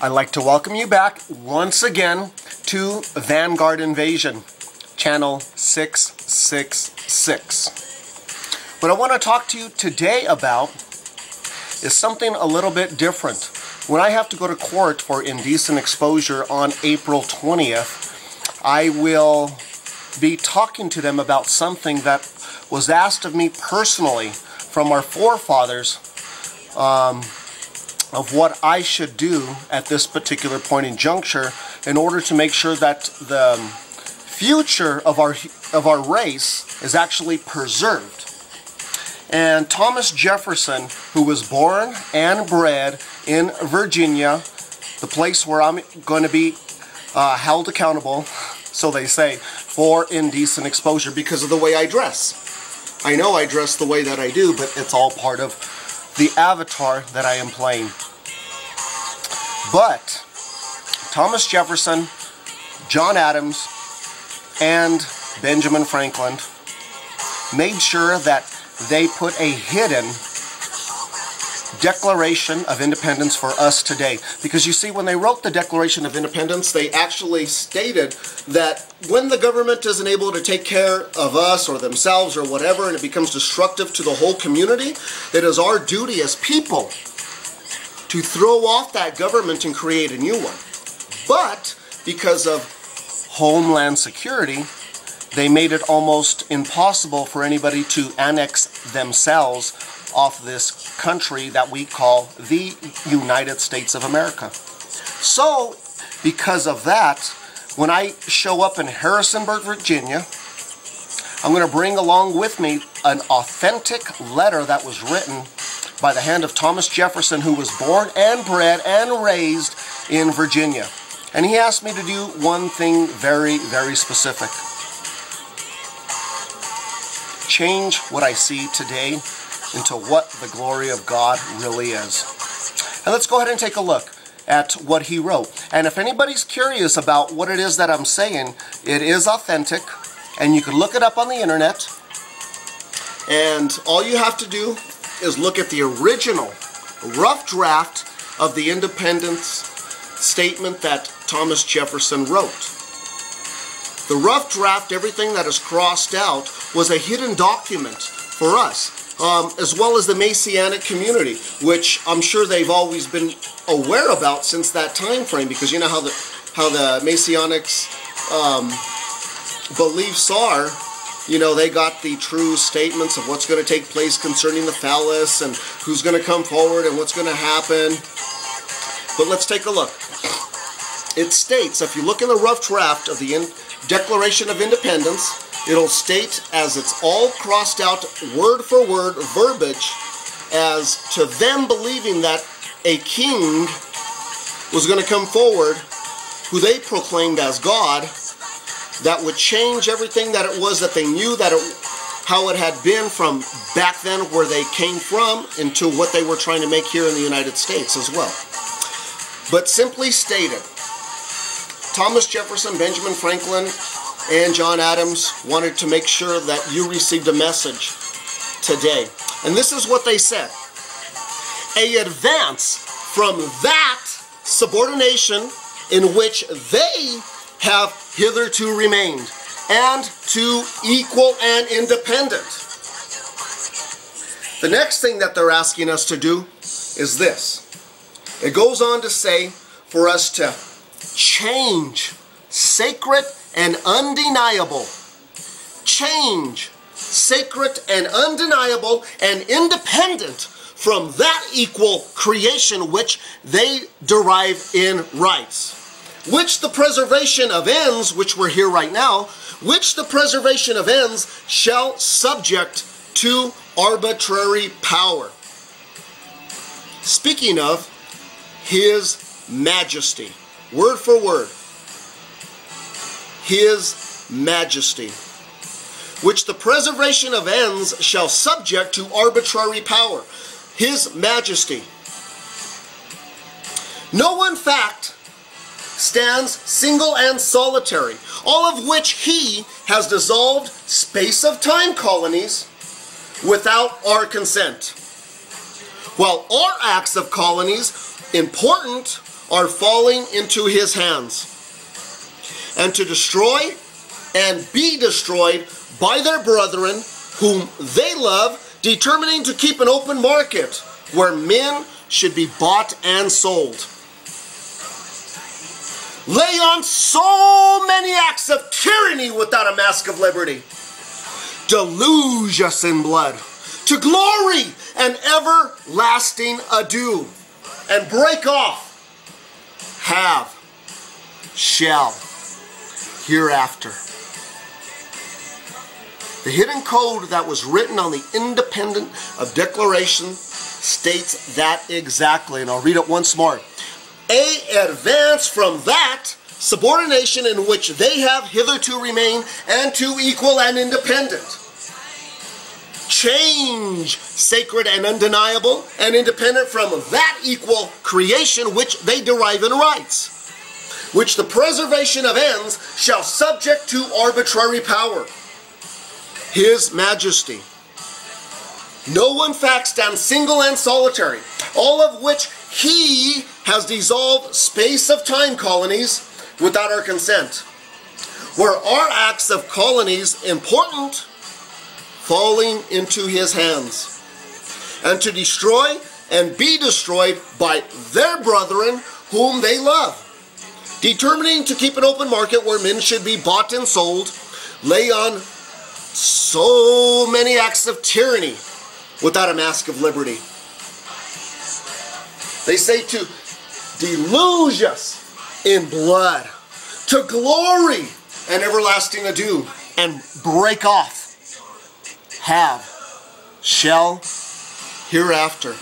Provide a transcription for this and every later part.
I'd like to welcome you back once again to Vanguard Invasion, channel 666. What I want to talk to you today about is something a little bit different. When I have to go to court for indecent exposure on April 20th, I will be talking to them about something that was asked of me personally from our forefathers, of what I should do at this particular point in juncture in order to make sure that the future of our race is actually preserved. And Thomas Jefferson, who was born and bred in Virginia, the place where I'm going to be held accountable, so they say, for indecent exposure because of the way I dress. I know I dress the way that I do, but it's all part of the avatar that I am playing. But Thomas Jefferson, John Adams, and Benjamin Franklin made sure that they put a hidden Declaration of Independence for us today. Because you see, when they wrote the Declaration of Independence, they actually stated that when the government isn't able to take care of us or themselves or whatever, and it becomes destructive to the whole community, it is our duty as people to throw off that government and create a new one. But because of Homeland Security, they made it almost impossible for anybody to annex themselves off this country that we call the United States of America. So, because of that, when I show up in Harrisonburg, Virginia, I'm going to bring along with me an authentic letter that was written by the hand of Thomas Jefferson, who was born and bred and raised in Virginia. And he asked me to do one thing very, very specific. Change what I see today into what the glory of God really is. And let's go ahead and take a look at what he wrote. And if anybody's curious about what it is that I'm saying, it is authentic, and you can look it up on the internet. And all you have to do is look at the original rough draft of the Independence statement that Thomas Jefferson wrote. The rough draft, everything that is crossed out, was a hidden document for us, as well as the Messianic community, which I'm sure they've always been aware about since that time frame, because you know how the Messianics beliefs are. You know, they got the true statements of what's going to take place concerning the Phallic and who's going to come forward and what's going to happen. But let's take a look. It states, if you look in the rough draft of the Declaration of Independence, it'll state, as it's all crossed out word for word verbiage, as to them believing that a king was going to come forward who they proclaimed as God, that would change everything that it was that they knew, that how it had been from back then where they came from into what they were trying to make here in the United States as well. But simply stated, Thomas Jefferson, Benjamin Franklin, and John Adams wanted to make sure that you received a message today. And this is what they said: a advance from that subordination in which they have hitherto remained, and to equal and independent. The next thing that they're asking us to do is this. It goes on to say for us to change sacred and undeniable, change sacred and undeniable and independent from that equal creation which they derive in rights, which the preservation of ends, which we're here right now, which the preservation of ends shall subject to arbitrary power. Speaking of His Majesty, word for word, His Majesty, which the preservation of ends shall subject to arbitrary power. His Majesty. No one fact stands single and solitary, all of which he has dissolved space of time colonies without our consent. While our acts of colonies, important, are falling into his hands, and to destroy and be destroyed by their brethren, whom they love, determining to keep an open market where men should be bought and sold. Lay on so many acts of tyranny without a mask of liberty. Deluge us in blood, to glory and everlasting ado, and break off, have, shall, hereafter. The hidden code that was written on the Independence of Declaration states that exactly, and I'll read it once more. Advance from that subordination in which they have hitherto remained, and to equal and independent. Change sacred and undeniable and independent from that equal creation which they derive in rights, which the preservation of ends shall subject to arbitrary power. His Majesty. No one fact stands single and solitary, all of which he has dissolved space of time colonies without our consent, were our acts of colonies important, falling into his hands, and to destroy and be destroyed by their brethren whom they love, determining to keep an open market where men should be bought and sold, lay on so many acts of tyranny without a mask of liberty. They say to deluge us in blood, to glory and everlasting ado, and break off, have, shall, hereafter.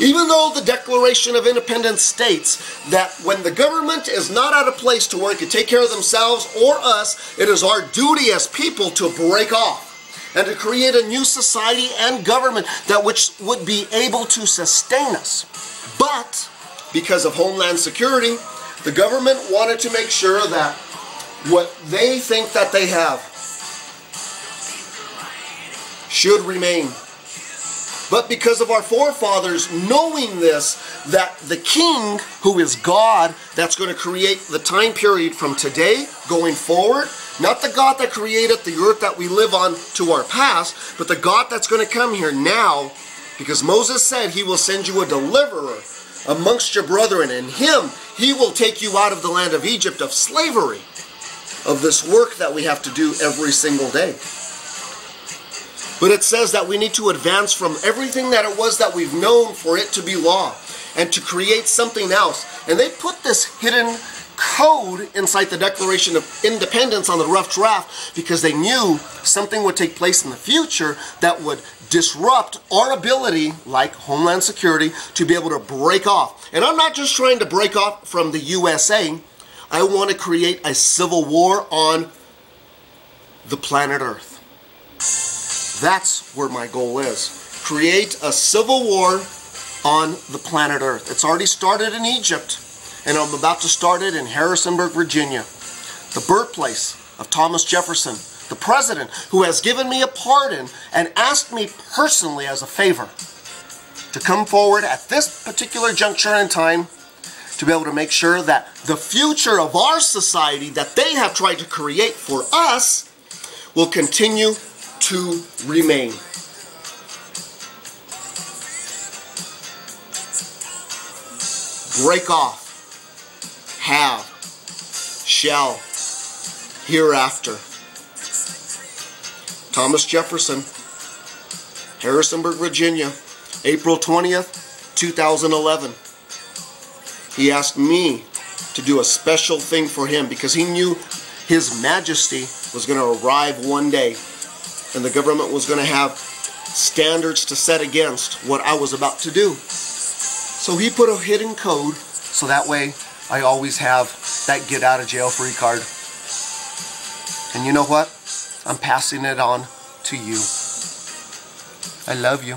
Even though the Declaration of Independence states that when the government is not at a place to where it can take care of themselves or us, it is our duty as people to break off and to create a new society and government that which would be able to sustain us. But because of Homeland Security, the government wanted to make sure that what they think that they have should remain. But because of our forefathers knowing this, that the king, who is God, that's going to create the time period from today going forward, not the God that created the earth that we live on to our past, but the God that's going to come here now, because Moses said he will send you a deliverer amongst your brethren, and him, he will take you out of the land of Egypt of slavery, of this work that we have to do every single day. But it says that we need to advance from everything that it was that we've known for it to be law, and to create something else. And they put this hidden code inside the Declaration of Independence on the rough draft because they knew something would take place in the future that would disrupt our ability, like Homeland Security, to be able to break off. And I'm not just trying to break off from the USA. I want to create a civil war on the planet Earth. That's where my goal is. Create a civil war on the planet Earth. It's already started in Egypt, and I'm about to start it in Harrisonburg, Virginia, the birthplace of Thomas Jefferson, the president who has given me a pardon and asked me personally as a favor to come forward at this particular juncture in time to be able to make sure that the future of our society that they have tried to create for us will continue to remain. Break off, have, shall, hereafter. Thomas Jefferson, Harrisonburg, Virginia, April 20th, 2011. He asked me to do a special thing for him because he knew His Majesty was going to arrive one day, and the government was going to have standards to set against what I was about to do. So he put a hidden code so that way I always have that get out of jail free card. And you know what? I'm passing it on to you. I love you.